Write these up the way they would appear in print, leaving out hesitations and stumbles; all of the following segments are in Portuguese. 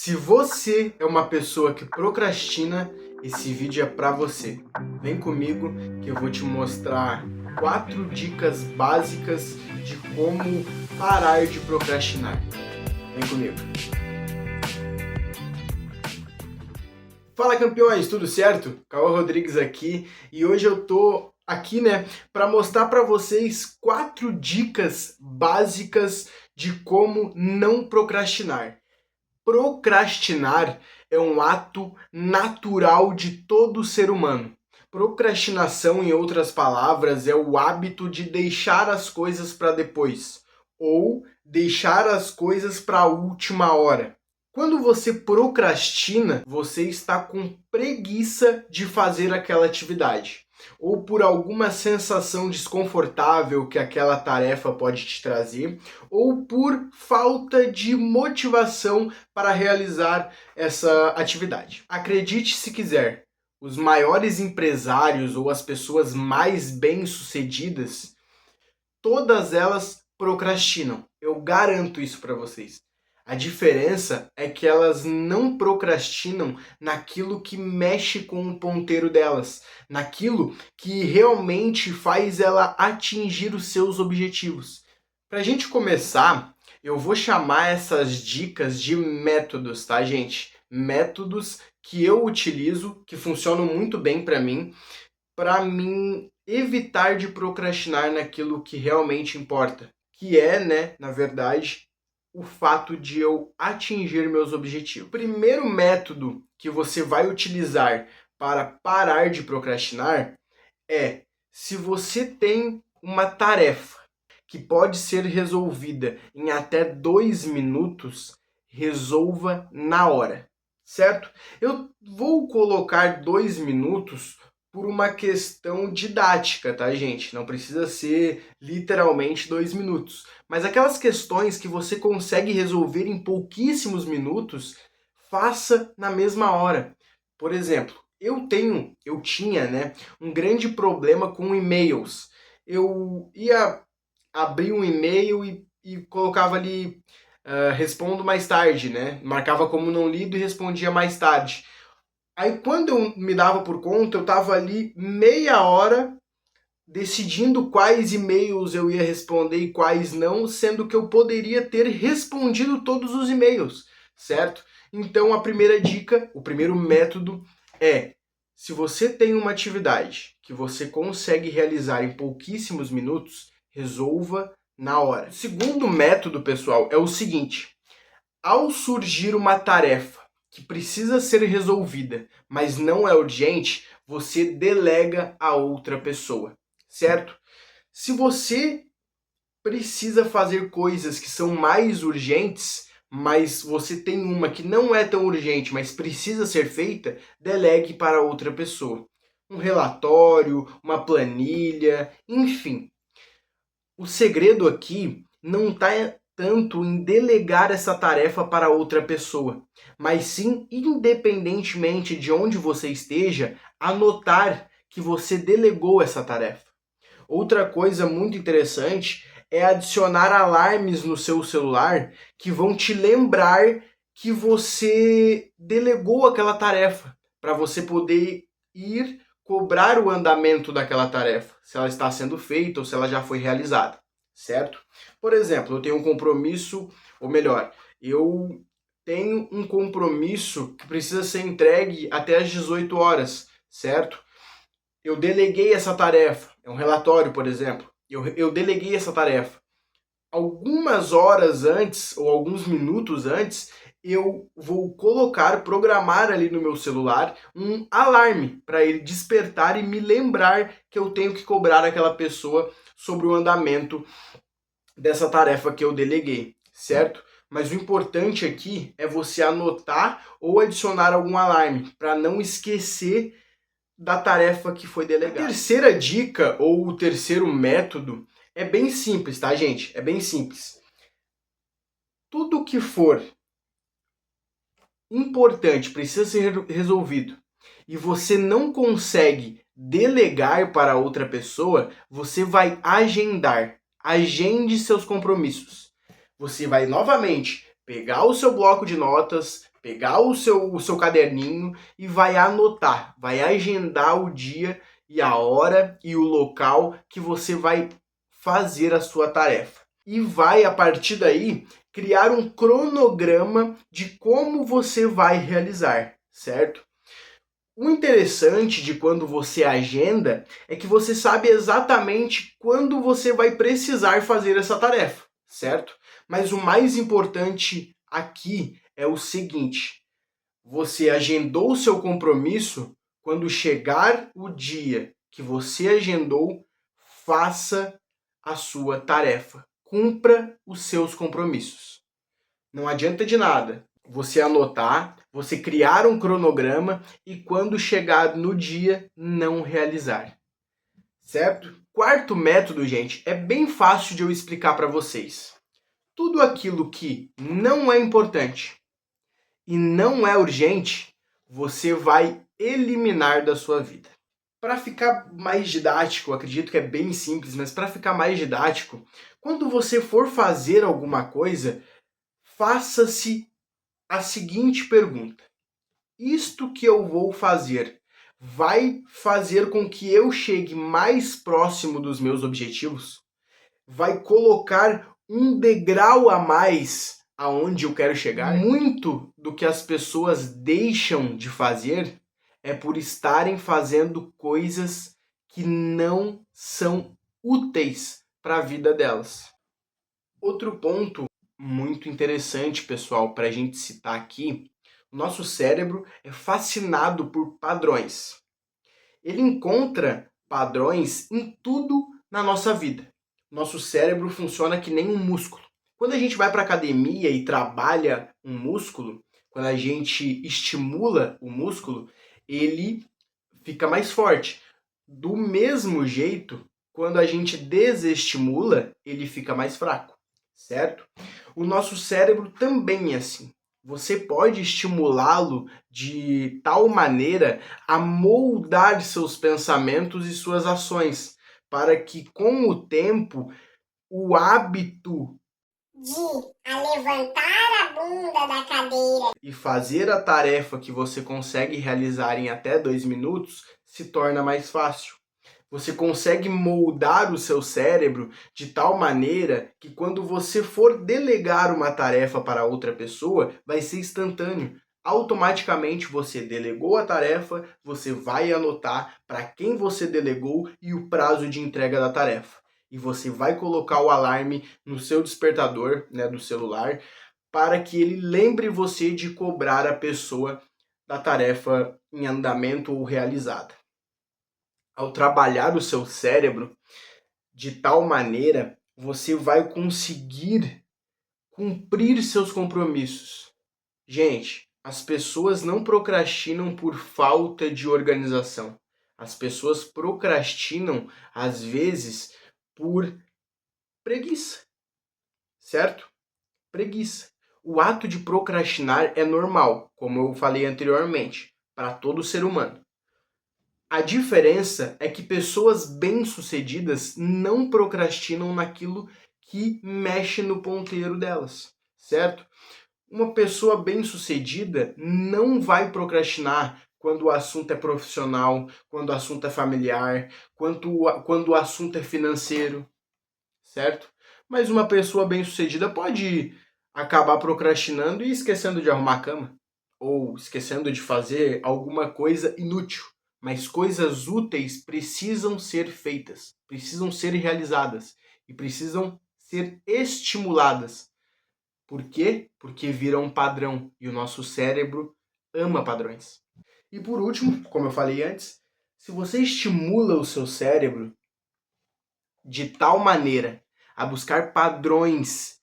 Se você é uma pessoa que procrastina, esse vídeo é para você. Vem comigo que eu vou te mostrar 4 dicas básicas de como parar de procrastinar. Vem comigo. Fala, campeões, tudo certo? Cauã Rodrigues aqui e hoje eu tô aqui, para mostrar para vocês 4 dicas básicas de como não procrastinar. Procrastinar é um ato natural de todo ser humano. Procrastinação, em outras palavras, é o hábito de deixar as coisas para depois ou deixar as coisas para a última hora. Quando você procrastina, você está com preguiça de fazer aquela atividade, ou por alguma sensação desconfortável que aquela tarefa pode te trazer, ou por falta de motivação para realizar essa atividade. Acredite se quiser, os maiores empresários ou as pessoas mais bem-sucedidas, todas elas procrastinam. Eu garanto isso para vocês. A diferença é que elas não procrastinam naquilo que mexe com o ponteiro delas, naquilo que realmente faz ela atingir os seus objetivos. Para a gente começar, eu vou chamar essas dicas de métodos, tá, gente? Métodos que eu utilizo, que funcionam muito bem para mim evitar de procrastinar naquilo que realmente importa, que é, na verdade, o fato de eu atingir meus objetivos. O primeiro método que você vai utilizar para parar de procrastinar é: se você tem uma tarefa que pode ser resolvida em até 2 minutos, resolva na hora, certo? Eu vou colocar 2 minutos por uma questão didática, tá, gente? Não precisa ser literalmente 2 minutos. Mas aquelas questões que você consegue resolver em pouquíssimos minutos, faça na mesma hora. Por exemplo, eu tinha, um grande problema com e-mails. Eu ia abrir um e-mail e colocava ali, respondo mais tarde, né? Marcava como não lido e respondia mais tarde. Aí quando eu me dava por conta, eu tava ali meia hora decidindo quais e-mails eu ia responder e quais não, sendo que eu poderia ter respondido todos os e-mails, certo? Então a primeira dica, o primeiro método é: se você tem uma atividade que você consegue realizar em pouquíssimos minutos, resolva na hora. O segundo método, pessoal, é o seguinte: ao surgir uma tarefa que precisa ser resolvida, mas não é urgente, você delega a outra pessoa, certo? Se você precisa fazer coisas que são mais urgentes, mas você tem uma que não é tão urgente, mas precisa ser feita, delegue para outra pessoa. Um relatório, uma planilha, enfim. O segredo aqui não está tanto em delegar essa tarefa para outra pessoa, mas sim, independentemente de onde você esteja, anotar que você delegou essa tarefa. Outra coisa muito interessante é adicionar alarmes no seu celular que vão te lembrar que você delegou aquela tarefa, para você poder ir cobrar o andamento daquela tarefa, se ela está sendo feita ou se ela já foi realizada, certo? Por exemplo, eu tenho um compromisso, ou melhor, eu tenho um compromisso que precisa ser entregue até às 18 horas, certo? Eu deleguei essa tarefa, é um relatório, por exemplo, eu deleguei essa tarefa. Algumas horas antes, ou alguns minutos antes, eu vou programar ali no meu celular um alarme para ele despertar e me lembrar que eu tenho que cobrar aquela pessoa sobre o andamento dessa tarefa que eu deleguei, certo? Mas o importante aqui é você anotar ou adicionar algum alarme para não esquecer da tarefa que foi delegada. A terceira dica ou o terceiro método é bem simples, tá, gente? É bem simples. Tudo que for importante, precisa ser resolvido, e você não consegue delegar para outra pessoa, você vai agendar. Agende seus compromissos. Você vai novamente pegar o seu bloco de notas, pegar o seu caderninho e vai anotar, vai agendar o dia e a hora e o local que você vai fazer a sua tarefa. E vai, a partir daí, criar um cronograma de como você vai realizar, certo? O interessante de quando você agenda é que você sabe exatamente quando você vai precisar fazer essa tarefa, certo? Mas o mais importante aqui é o seguinte: você agendou o seu compromisso, quando chegar o dia que você agendou, faça a sua tarefa. Cumpra os seus compromissos. Não adianta de nada você anotar, você criar um cronograma e quando chegar no dia, não realizar. Certo? Quarto método, gente, é bem fácil de eu explicar para vocês. Tudo aquilo que não é importante e não é urgente, você vai eliminar da sua vida. Para ficar mais didático, acredito que é bem simples, mas para ficar mais didático, quando você for fazer alguma coisa, faça-se a seguinte pergunta: isto que eu vou fazer vai fazer com que eu chegue mais próximo dos meus objetivos? Vai colocar um degrau a mais aonde eu quero chegar? Muito do que as pessoas deixam de fazer é por estarem fazendo coisas que não são úteis para a vida delas. Outro ponto muito interessante, pessoal, para a gente citar aqui: o nosso cérebro é fascinado por padrões. Ele encontra padrões em tudo na nossa vida. Nosso cérebro funciona que nem um músculo. Quando a gente vai para a academia e trabalha um músculo, quando a gente estimula o músculo, ele fica mais forte. Do mesmo jeito, quando a gente desestimula, ele fica mais fraco, certo? O nosso cérebro também é assim. Você pode estimulá-lo de tal maneira a moldar seus pensamentos e suas ações, para que com o tempo o hábito de levantar a bunda da cadeira e fazer a tarefa que você consegue realizar em até 2 minutos se torna mais fácil. Você consegue moldar o seu cérebro de tal maneira que quando você for delegar uma tarefa para outra pessoa, vai ser instantâneo. Automaticamente você delegou a tarefa, você vai anotar para quem você delegou e o prazo de entrega da tarefa. E você vai colocar o alarme no seu despertador, né, do celular, para que ele lembre você de cobrar a pessoa da tarefa em andamento ou realizada. Ao trabalhar o seu cérebro de tal maneira, você vai conseguir cumprir seus compromissos. Gente, as pessoas não procrastinam por falta de organização. As pessoas procrastinam, às vezes, por preguiça, certo? Preguiça. O ato de procrastinar é normal, como eu falei anteriormente, para todo ser humano. A diferença é que pessoas bem-sucedidas não procrastinam naquilo que mexe no ponteiro delas, certo? Uma pessoa bem-sucedida não vai procrastinar quando o assunto é profissional, quando o assunto é familiar, quando o assunto é financeiro, certo? Mas uma pessoa bem-sucedida pode acabar procrastinando e esquecendo de arrumar a cama, ou esquecendo de fazer alguma coisa inútil. Mas coisas úteis precisam ser feitas, precisam ser realizadas e precisam ser estimuladas. Por quê? Porque viram um padrão e o nosso cérebro ama padrões. E por último, como eu falei antes, se você estimula o seu cérebro de tal maneira a buscar padrões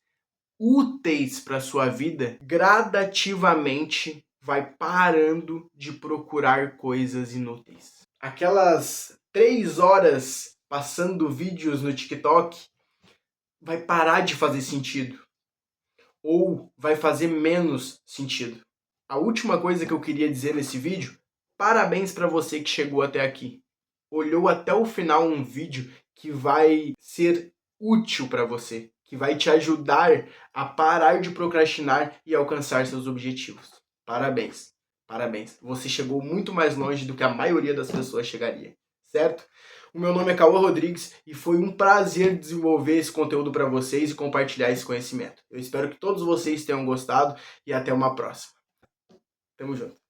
úteis para a sua vida, gradativamente vai parando de procurar coisas inúteis. Aquelas 3 horas passando vídeos no TikTok vai parar de fazer sentido ou vai fazer menos sentido. A última coisa que eu queria dizer nesse vídeo: parabéns para você que chegou até aqui. Olhou até o final um vídeo que vai ser útil para você, que vai te ajudar a parar de procrastinar e alcançar seus objetivos. Parabéns. Parabéns. Você chegou muito mais longe do que a maioria das pessoas chegaria, certo? O meu nome é Cauã Rodrigues e foi um prazer desenvolver esse conteúdo para vocês e compartilhar esse conhecimento. Eu espero que todos vocês tenham gostado e até uma próxima. Tamo junto.